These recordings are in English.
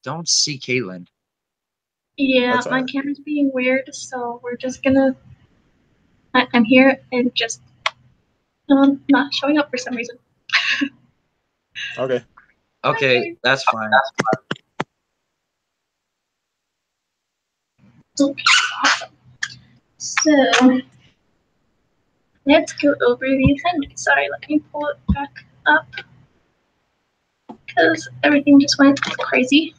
don't see Caitlin. Yeah, That's all my right. camera's being weird, so we're just gonna. I'm here and just not showing up for some reason. Okay. Okay, that's fine. Okay, awesome. So let's go over the assignment. Sorry, let me pull it back up because everything just went crazy.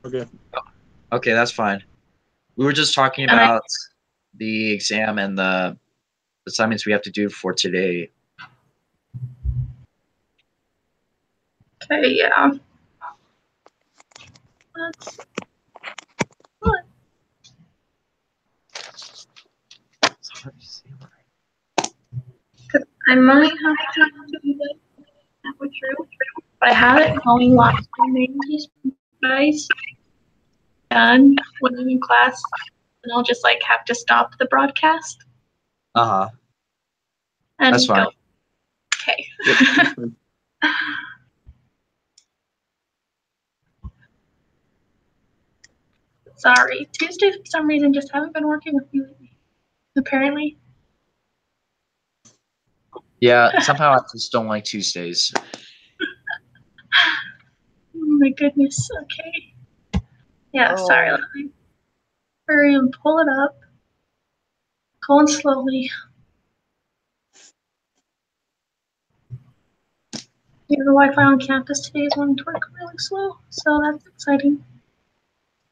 Okay. Okay, that's fine. We were just talking about the exam and the assignments we have to do for today. Okay, yeah. Let's what? It's hard to see. I might have to do that halfway through. But I have it going while streaming. Just guys done when I'm in class, and I'll just like have to stop the broadcast Uh-huh. and That's fine. go. Okay. Yep, that's fine. Sorry, Tuesdays for some reason just haven't been working with me lately. Apparently. Yeah, somehow I just don't like Tuesdays. Oh my goodness. Okay. Yeah, sorry. Let me hurry and pull it up. Going slowly. The Wi-Fi on campus today is wanting to work really slow, so that's exciting.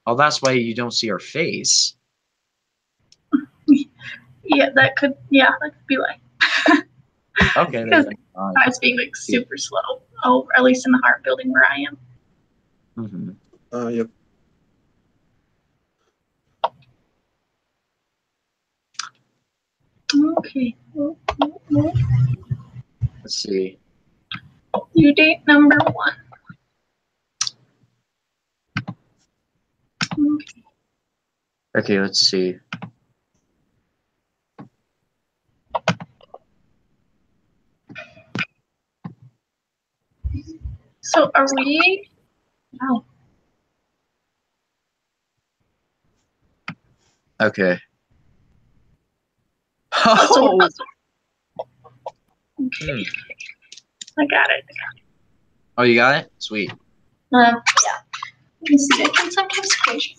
Oh, that's why you don't see our face. Yeah, that could be why. Okay, Because then. I was being like super slow. Oh, at least in the heart building where I am. Mm-hmm. Yep. Okay. Let's see. Due date number 1. Okay. Okay, let's see. So are we? Wow. Okay. Oh. Okay. Okay. I got it. Oh, you got it? Sweet. Yeah. Let me see. I can sometimes screenshot.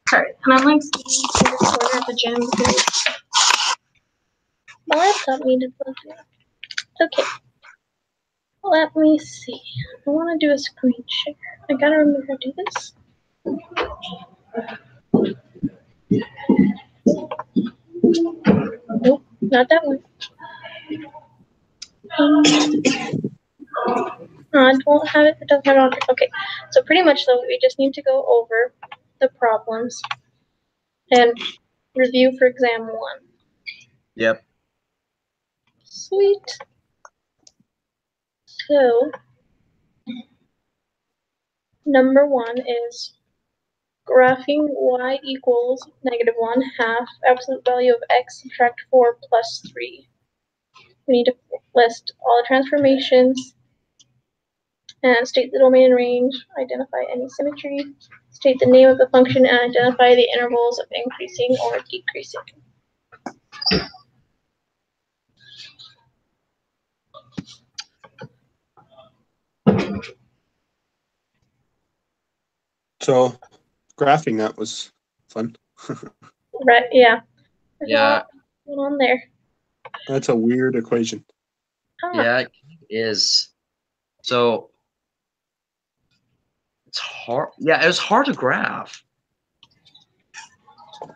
Sorry, and I'm like in the corner of the gym because my laptop needed something. Okay. Let me see. I want to do a screen share. I gotta remember how to do this. Nope, not that one. I don't have it. It doesn't have it on. Okay, so pretty much though, we just need to go over the problems and review for exam 1. Yep. Sweet. So, number 1 is graphing y equals -1/2 absolute value of x subtract 4 plus 3. We need to list all the transformations and state the domain and range, identify any symmetry, state the name of the function, and identify the intervals of increasing or decreasing. So, graphing that was fun. Right, yeah. There's Yeah. a lot going on there. That's a weird equation. Yeah, it is. So it's hard. Yeah, it was hard to graph.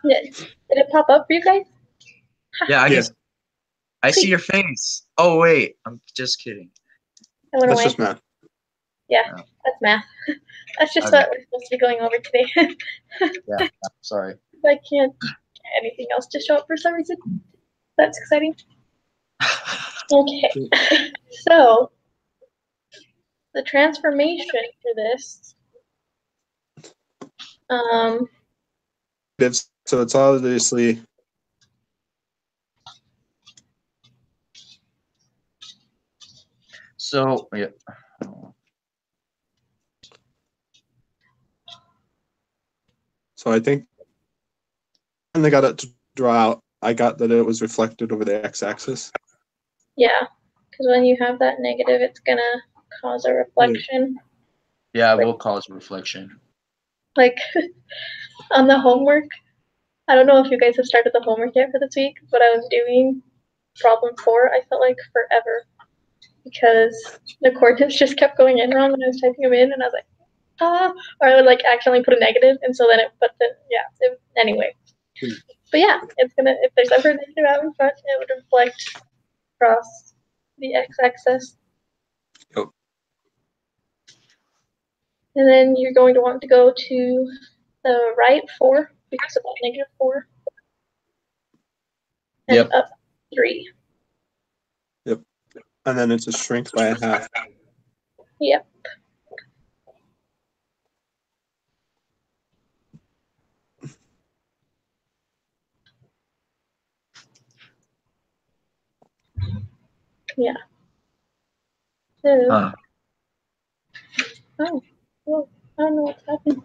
Did it pop up for you guys? Yeah, Yeah. I see your face. Oh wait, I'm just kidding. I went That's away. just math. Yeah, that's math. That's just Okay. what we're supposed to be going over today. Yeah, sorry. I can't get anything else to show up for some reason. That's exciting. Okay, so the transformation for this, So it's obviously So yeah. So I think when they got it to draw out, I got that it was reflected over the x-axis. Yeah, because when you have that negative, it's gonna cause a reflection. Yeah, it will cause reflection. Like on the homework, I don't know if you guys have started the homework yet for this week, but I was doing problem 4. I felt like forever because the coordinates just kept going in wrong when I was typing them in, and I was like, or I would like accidentally put a negative, and so then it put the anyway. But yeah, it's gonna, if there's ever a negative out in front, it would reflect across the x-axis. Yep. And then you're going to want to go to the right 4 because of that -4. And Yep. up 3. Yep. And then it's a shrink by a half. Yep. Yeah. So, Huh. oh, well, I don't know what's happening.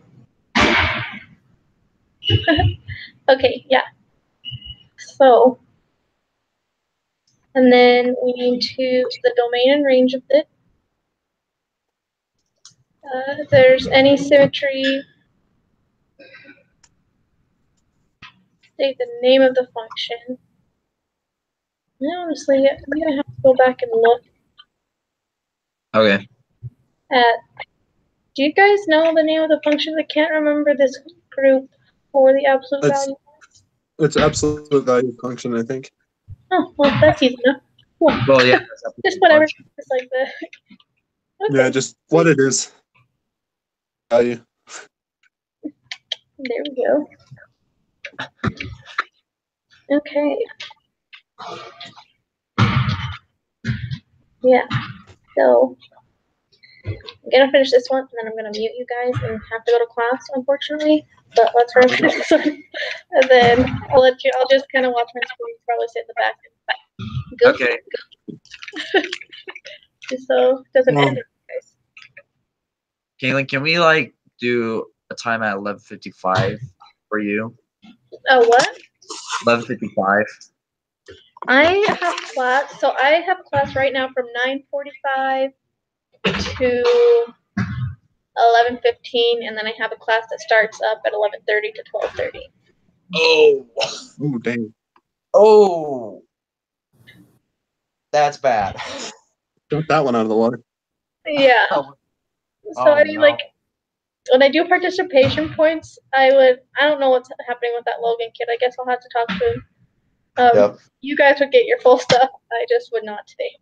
Okay, yeah. So, and then we need to the domain and range of it. If there's any symmetry, state the name of the function. Honestly, I'm gonna have to go back and look Okay. at. Do you guys know the name of the function? I can't remember this group or the absolute value. It's absolute value function, I think. Oh, well, that's easy enough. Cool. Well, yeah. Just whatever. Just like the. Okay. Yeah, just what it is. Value. There we go. Okay. Yeah. So I'm gonna finish this one, and then I'm gonna mute you guys and have to go to class, unfortunately. But let's hurry up this one, and then I'll just kind of watch my screen, probably sit in the back and go. Okay. Just so it doesn't end, guys. Caitlin, can we like do a time at 11:55 for you? Oh, what? 11:55. I have class. So I have class right now from 9:45 to 11:15, and then I have a class that starts up at 11:30 to 12:30. Oh. Oh, dang. Oh. That's bad. Got that one out of the water. Yeah. So I mean, like, when I do participation points, I don't know what's happening with that Logan kid. I guess I'll have to talk to him. Yep. You guys would get your full stuff. I just would not today.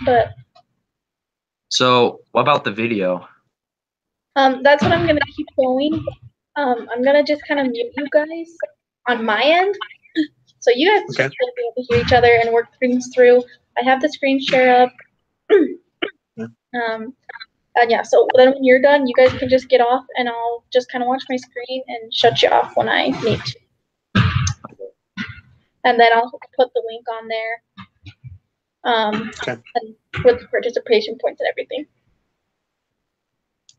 But So, what about the video? that's what I'm gonna keep going. I'm gonna just kind of mute you guys on my end, so you guys should still be able to hear each other and work things through. I have the screen share up. And yeah, so then when you're done, you guys can just get off, and I'll just kind of watch my screen and shut you off when I need to. And then I'll put the link on there, and with the participation points and everything.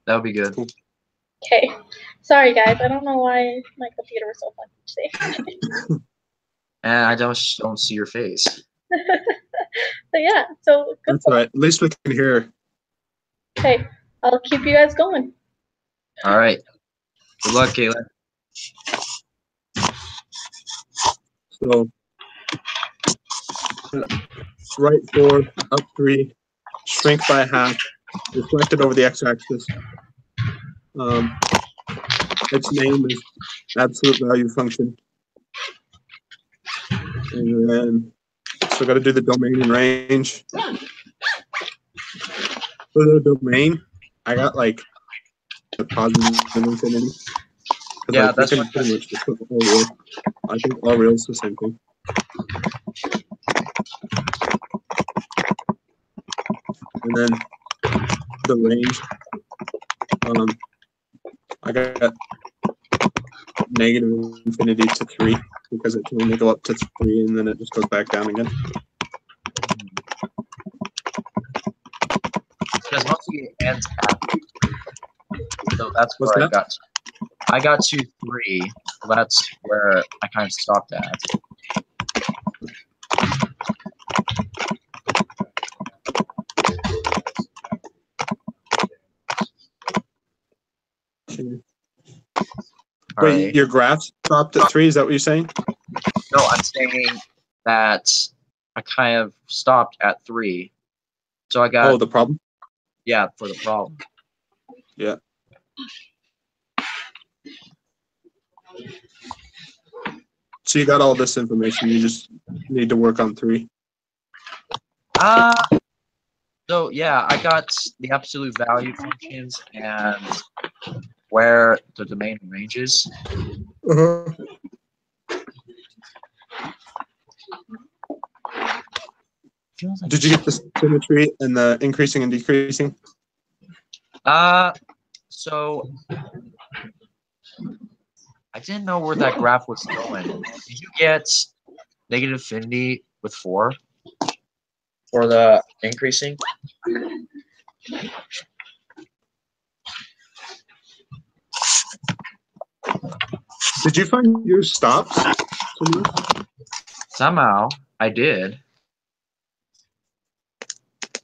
That would be good. Okay. Sorry, guys. I don't know why my computer was so funny today. And I don't see your face. But yeah, so good. That's all right. At least we can hear. Okay, I'll keep you guys going. All right. Good luck, Caitlin. So, right 4, up 3, shrink by half, reflected over the x-axis. Its name is absolute value function. And then, so got to do the domain and range. For the domain, I got like the positive and infinity. Yeah, like, that's pretty much just put all real. I think all real is the same thing. And then the range, I got negative infinity to 3 because it can only go up to 3 and then it just goes back down again. Because most of the ends have, so that's What's where I that? got. I got to 3. So that's where I kind of stopped at. All Wait, right. your graph stopped at 3? Is that what you're saying? No, I'm saying that I kind of stopped at 3. So I got, Oh, the problem? yeah, for the problem. Yeah. So you got all this information. You just need to work on 3. So yeah, I got the absolute value functions and where the domain ranges. Uh-huh. Feels like Did you get the symmetry and the increasing and decreasing? So I didn't know where that graph was going. Did you get negative infinity with 4 for the increasing? Did you find your stops somewhere? Somehow I did.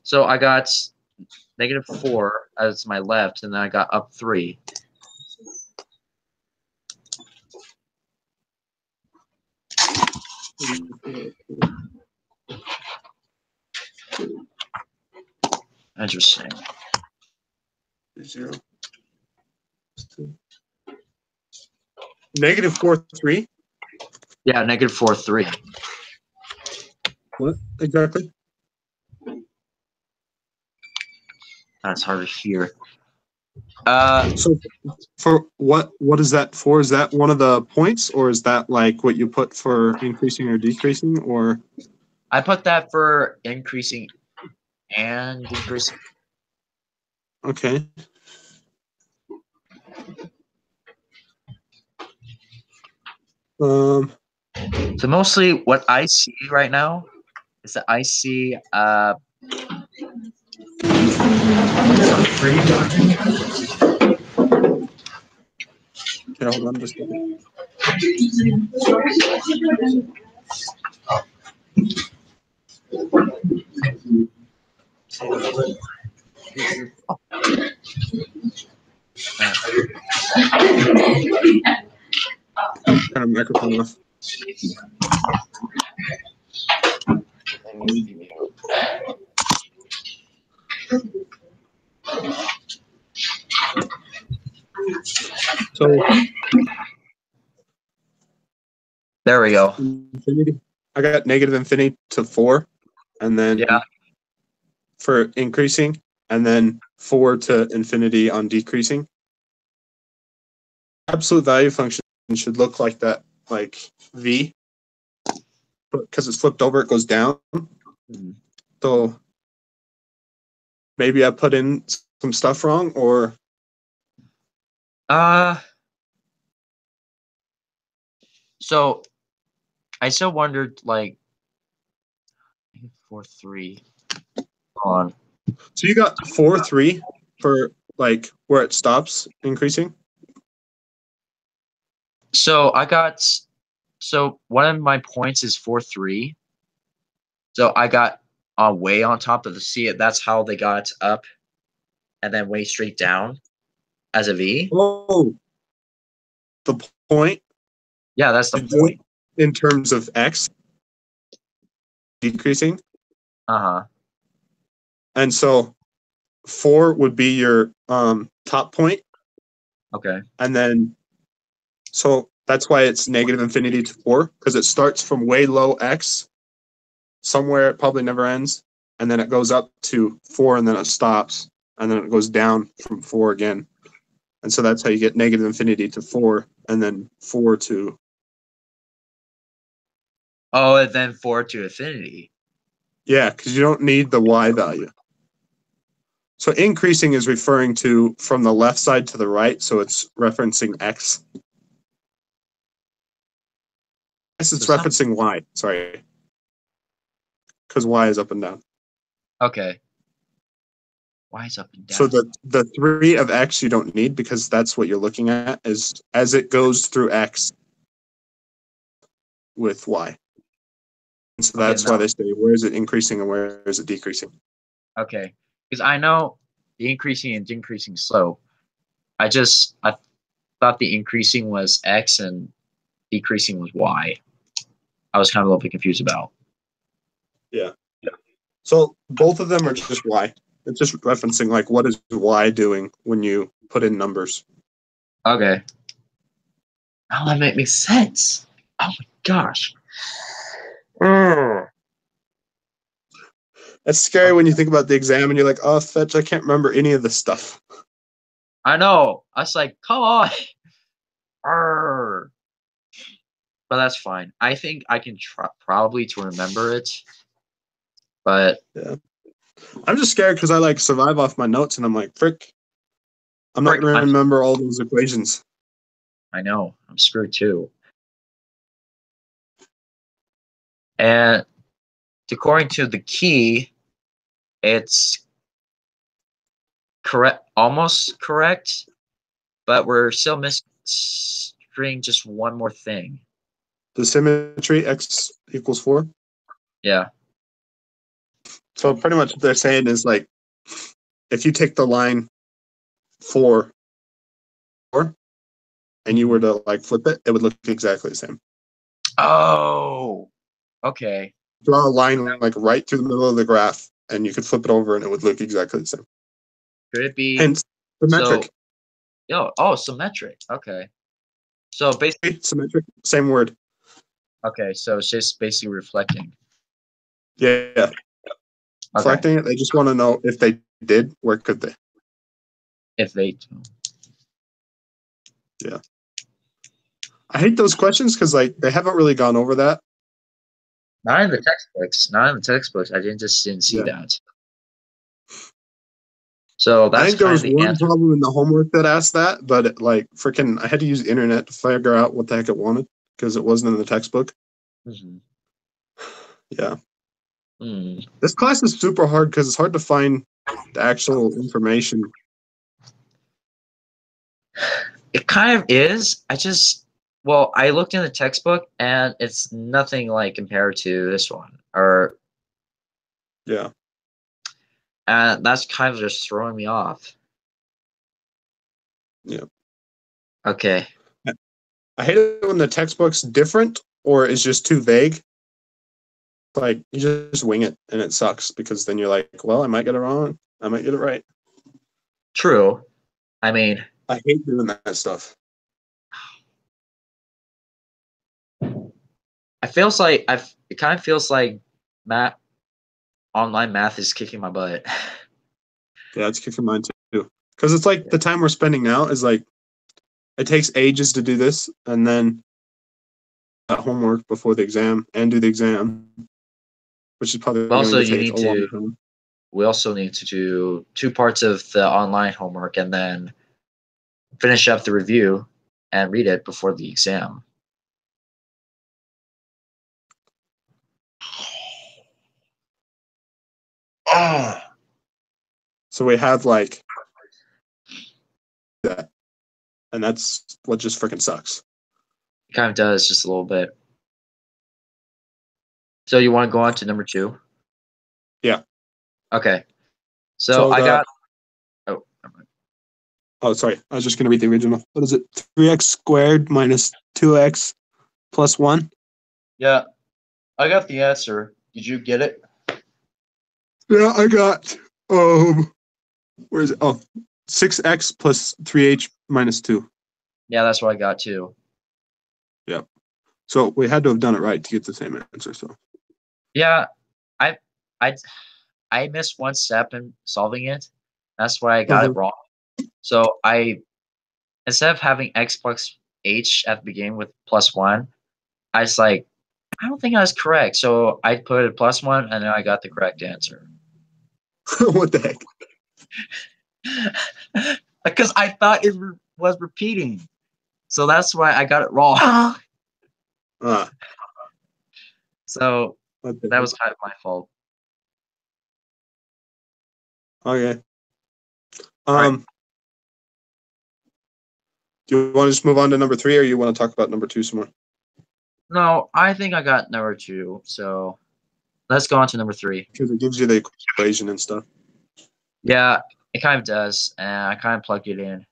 So I got negative 4 as my left, and then I got up 3. Interesting. 0. Negative 4, 3. Yeah, negative 4, 3. What exactly? That's hard to hear. So for what is that for? Is that one of the points, or is that like what you put for increasing or decreasing, or? I put that for increasing and decreasing. Okay. So mostly what I see right now is that I see Okay, hold on just a second. Turn the microphone off. So there we go. infinity. I got negative infinity to 4, and then Yeah. for increasing, and then 4 to infinity on decreasing. Absolute value function should look like that, like V, but because it's flipped over, it goes down. Mhm. So maybe I put in some stuff wrong, or So I still wondered, like, 4, 3. Hold on. so you got 4, 3 for like where it stops increasing. So I got, so one of my points is 4, 3. So I got way on top of the C. That's how they got up and then way straight down as a V. Oh, the point. Yeah, that's the You do point. it in terms of X decreasing, Uh-huh. and so 4 would be your top point, Okay. and then so that's why it's negative infinity to 4, because it starts from way low X, somewhere it probably never ends, and then it goes up to 4, and then it stops, and then it goes down from 4 again. And so that's how you get negative infinity to 4, and then 4 to. Oh, and then 4 to infinity. Yeah, because you don't need the Y value. So increasing is referring to from the left side to the right, so it's referencing X. Yes, it's So some- referencing Y, sorry. Because Y is up and down. Okay. Y is up and down. So the 3 of x you don't need because that's what you're looking at is as it goes through x with y. And so Okay, that's why no. they say where is it increasing and where is it decreasing. Okay, because I know the increasing and decreasing slope. I thought the increasing was x and decreasing was y. I was kind of a little bit confused about. Yeah. So both of them are just y. It's just referencing like what is y doing when you put in numbers. Okay. Now that makes sense. Oh my gosh. It's scary when you think about the exam and you're like, oh, fetch, I can't remember any of this stuff. I know. I was like, come on. Arr. But that's fine. I think I can try probably to remember it. But Yeah. I'm just scared because I like survive off my notes and I'm like, frick, I'm not Frick, going to I'm- remember all those equations. I know. I'm screwed too. And according to the key, it's correct, almost correct, but we're still missing just one more thing. The symmetry x equals 4. Yeah. So pretty much what they're saying is like, if you take the line 4, and you were to like flip it, it would look exactly the same. Oh, okay. Draw a line like right through the middle of the graph, and you could flip it over, and it would look exactly the same. Could it be Hence, symmetric. symmetric. Okay. So basically, Symmetric, same word. okay. So it's just basically reflecting. Yeah. Okay. Reflecting it, they just want to know if they did, where could they? If they. Yeah. I hate those questions because like they haven't really gone over that. Not in the textbooks. Not in the textbooks. I didn't see Yeah. that. So I that's think there kind was of the one answer. problem in the homework that asked that, but it, like freaking, I had to use the internet to figure out what the heck it wanted because it wasn't in the textbook. Mhm. Yeah. Mm. This class is super hard because it's hard to find the actual information. It kind of is. Well, I looked in the textbook and it's nothing like compared to this one. Yeah. And that's kind of just throwing me off. Yeah. Okay. I hate it when the textbook's different or is just too vague. Like you just wing it and it sucks because then you're like, well, I might get it wrong. I might get it right. True. I mean, I hate doing that stuff. it kind of feels like online math is kicking my butt. Yeah, it's kicking mine too. Because it's like the time we're spending now is like it takes ages to do this and then homework before the exam and do the exam, which is probably going Also, to take a long time. we also need to do 2 parts of the online homework and then finish up the review and read it before the exam. So we have like that. And that's what just freaking sucks. It kind of does just a little bit. So you want to go on to number 2? Yeah. Okay. So I got. Oh, never mind. Oh, sorry. I was just going to read the original. What is it? 3x squared minus 2x plus 1? Yeah, I got the answer. Did you get it? Yeah, I got, where is it? Oh, 6x plus 3h minus 2. Yeah, that's what I got too. Yep. So we had to have done it right to get the same answer. So Yeah, I I missed one step in solving it. That's why I got it wrong. So instead of having x plus h at the beginning with +1, I was like, I don't think I was correct. So I put a +1 and then I got the correct answer. what the heck? Because I thought it was repeating. So that's why I got it wrong. So What the that heck? was kind of my fault. Okay. Do you want to just move on to number 3, or you want to talk about number 2 some more? No, I think I got number 2. So let's go on to number 3. Because it gives you the equation and stuff. Yeah, it kind of does. And I kind of plugged it in.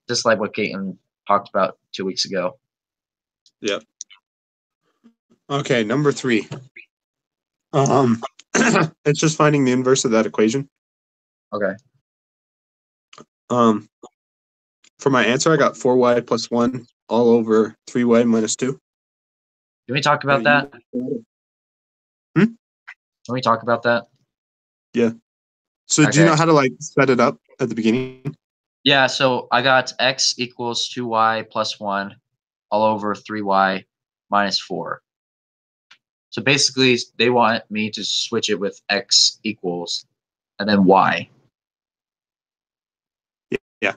Just like what Caitlin talked about 2 weeks ago. Yep. Okay, number 3. It's just finding the inverse of that equation. Okay. For my answer, I got 4y plus 1 all over 3y minus 2. Can we talk about that? Can we talk about that? Yeah. So do you know how to like set it up at the beginning? Yeah, so I got x equals 2y plus 1 all over 3y minus 4. So basically, they want me to switch it with x equals and then y. Yeah.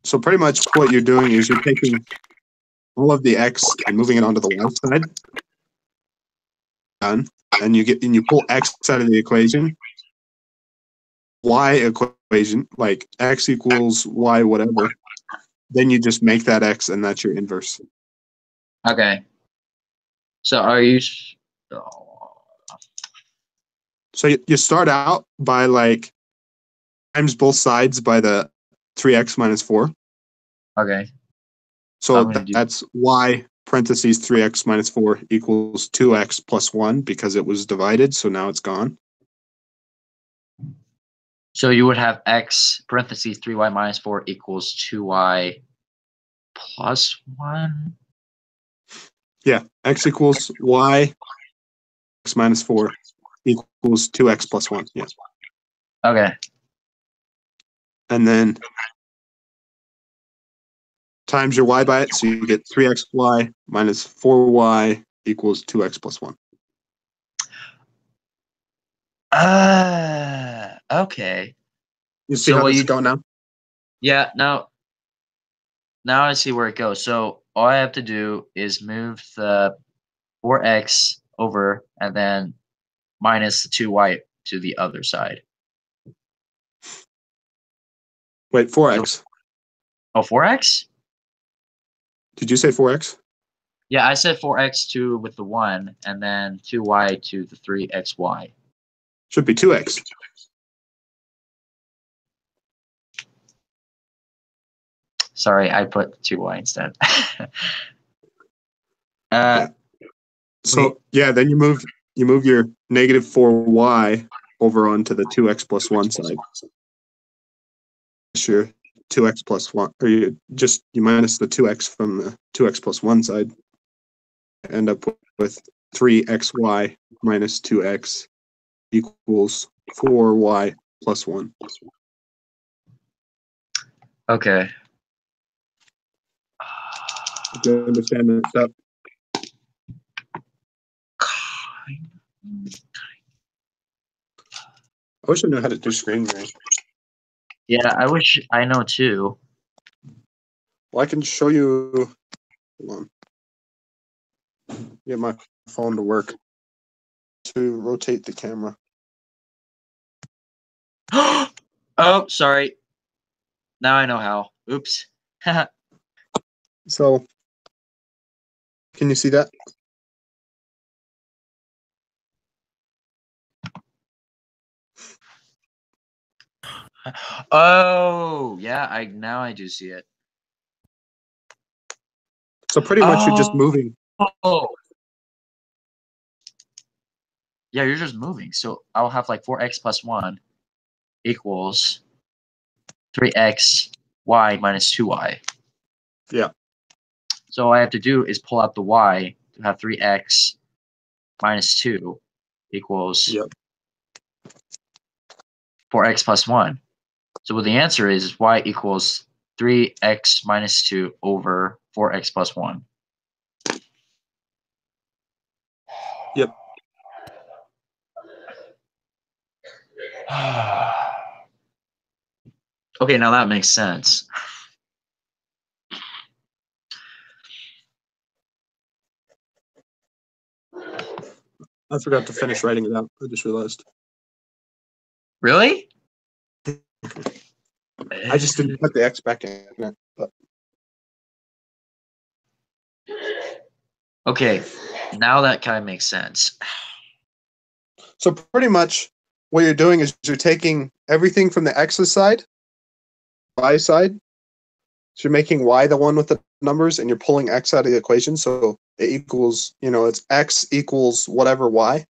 So pretty much what you're doing is you're taking all of the x and moving it onto the y side. Done. And you pull x out of the equation. Y equation, like x equals y whatever. Then you just make that x and that's your inverse. Okay. So are you... So you start out by like times both sides by the 3x minus 4. Okay. So that's y parentheses 3x minus 4 equals 2x plus 1 because it was divided. So now it's gone. So you would have x parentheses 3y minus 4 equals 2y plus 1? Yeah, x equals y x minus 4 equals 2x plus 1. Yeah. Okay. And then times your y by it, so you get 3xy minus 4y equals 2x plus 1. Okay. You see how this is going now? Yeah, now I see where it goes. So all I have to do is move the 4x over and then minus the 2y to the other side. Wait, 4x. Oh, 4x? Did you say 4x? Yeah, I said 4x with the 1 and then 2y to the 3xy. Should be 2x. Sorry, I put 2y instead. Yeah. So yeah, then you move your negative 4y over onto the 2x plus 1 side. Sure, 2x plus 1, or you minus the 2x from the 2x plus 1 side. End up with 3xy minus 2x equals 4y plus 1. Okay. Do you understand that step? I wish I knew how to do screen mirroring. Yeah, I wish I know too. Well, I can show you. Hold on. Get my phone to work to rotate the camera. Oh, sorry. Now I know how. Oops. So, can you see that? Oh, yeah, now I do see it. So pretty much you're just moving. Oh. Yeah, you're just moving. So I'll have like 4x plus 1 equals 3x y minus 2y. Yeah. So all I have to do is pull out the y to have 3x minus 2 equals 4x plus 1. So what the answer is y equals 3x minus 2 over 4x plus 1. Yep. Okay, now that makes sense. I forgot to finish writing it out. I just realized. Really? I just didn't put the X back in it. But Okay, now that kind of makes sense. so pretty much what you're doing is you're taking everything from the X's side, Y side. So you're making Y the one with the numbers, and you're pulling X out of the equation. So it equals, it's X equals whatever Y.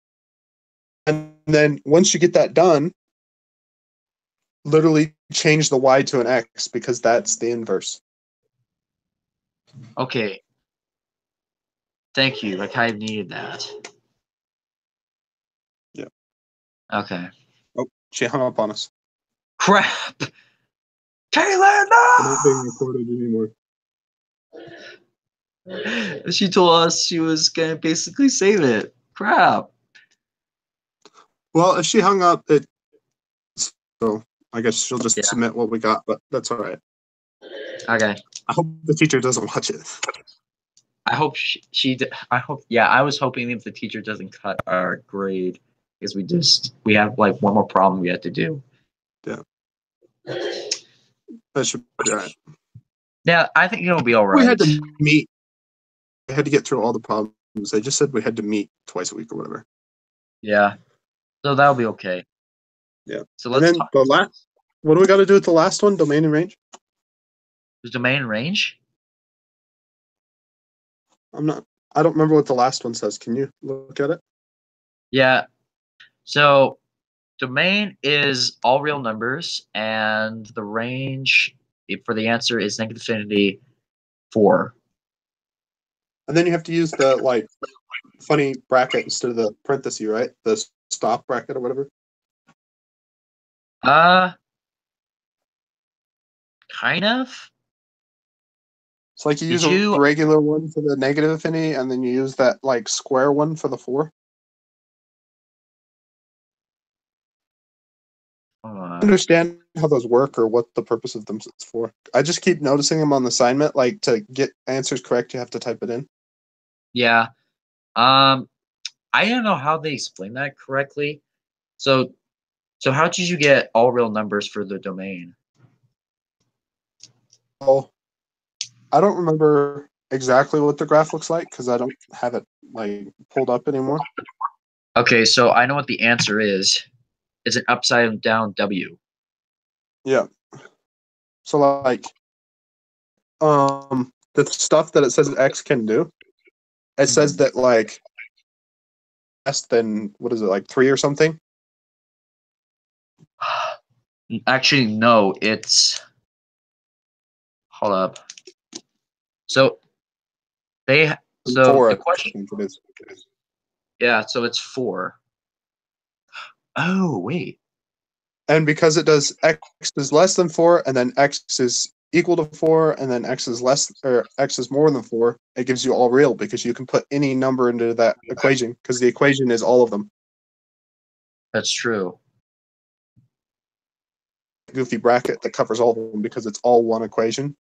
And then once you get that done, literally change the Y to an X because that's the inverse. Okay. Thank you. I kind of needed that. Yeah. Okay. Oh, she hung up on us. Crap! Taylor, We're no! not being recorded anymore. She told us she was gonna basically save it. Crap. Well, if she hung up, so I guess she'll just Yeah. submit what we got, but that's all right. Okay. I hope the teacher doesn't watch it. I hope I hope. Yeah, I was hoping if the teacher doesn't cut our grade because we have like one more problem we have to do. Yeah. That should be all right. Yeah, I think it'll be all right. We had to meet. We had to get through all the problems. They just said we had to meet twice a week or whatever. Yeah. So that'll be okay. Yeah. So And let's then talk. the last. What do we got to do with the last one? Domain and range. The domain range. I don't remember what the last one says. Can you look at it? Yeah. So domain is all real numbers, and the range for the answer is negative infinity 4. And then you have to use the funny bracket instead of the parenthesis, right? The stop bracket or whatever. Kind of. It's like you use Did a you? regular one for the negative infinity, and then you use that square one for the 4. Understand how those work or what the purpose of them is for. I just keep noticing them on the assignment. Like to get answers correct, you have to type it in. Yeah. I don't know how they explain that correctly. So how did you get all real numbers for the domain? Oh, I don't remember exactly what the graph looks like because I don't have it pulled up anymore. Okay, so I know what the answer is. It's an upside down W. Yeah. So the stuff that it says X can do, it says that less than what is it 3 or something? Actually, no. It's hold up. So the 4, question. I think it is. Yeah, so it's 4. Oh wait. And because it does X is less than 4, and then X is equal to 4, and then X is X is more than 4, it gives you all real because you can put any number into that equation because the equation is all of them. That's true. Goofy bracket that covers all of them because it's all one equation.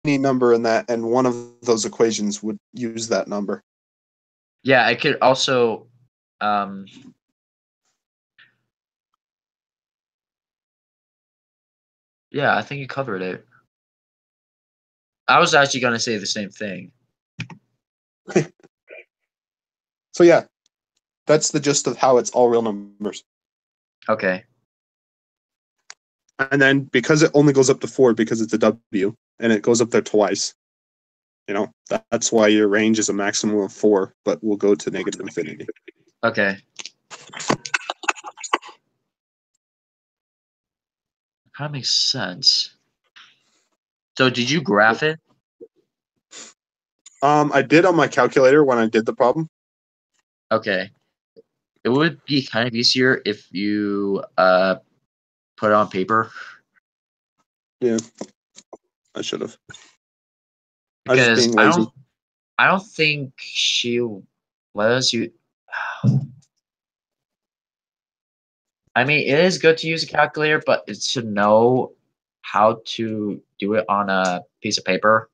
Any number in that, and one of those equations would use that number. Yeah, I could also yeah, I think you covered it. I was actually going to say the same thing. So yeah, that's the gist of how it's all real numbers. Okay. And then because it only goes up to 4 because it's a W and it goes up there twice, that's why your range is a maximum of 4, but will go to negative infinity. Okay. That makes sense. So did you graph it? I did on my calculator when I did the problem. Okay. It would be kind of easier if you put it on paper. Yeah. I should have. Because being lazy. I don't think she'll let us use. I mean, it is good to use a calculator, but it's to know how to do it on a piece of paper.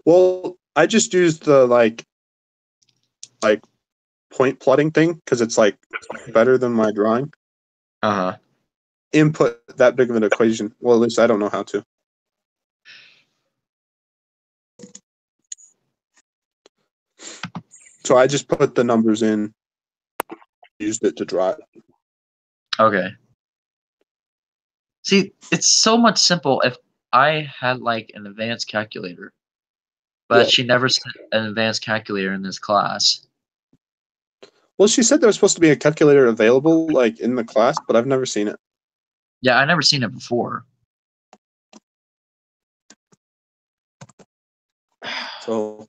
Well, I just used the point plotting thing because it's better than my drawing. Uh-huh. input that big of an equation. Well, at least I don't know how to. So I just put the numbers in, used it to draw it. Okay. See, it's so much simple if I had like an advanced calculator, but Yeah. she never sent an advanced calculator in this class. Well, she said there was supposed to be a calculator available, like in the class, but I've never seen it. Yeah, I never seen it before. So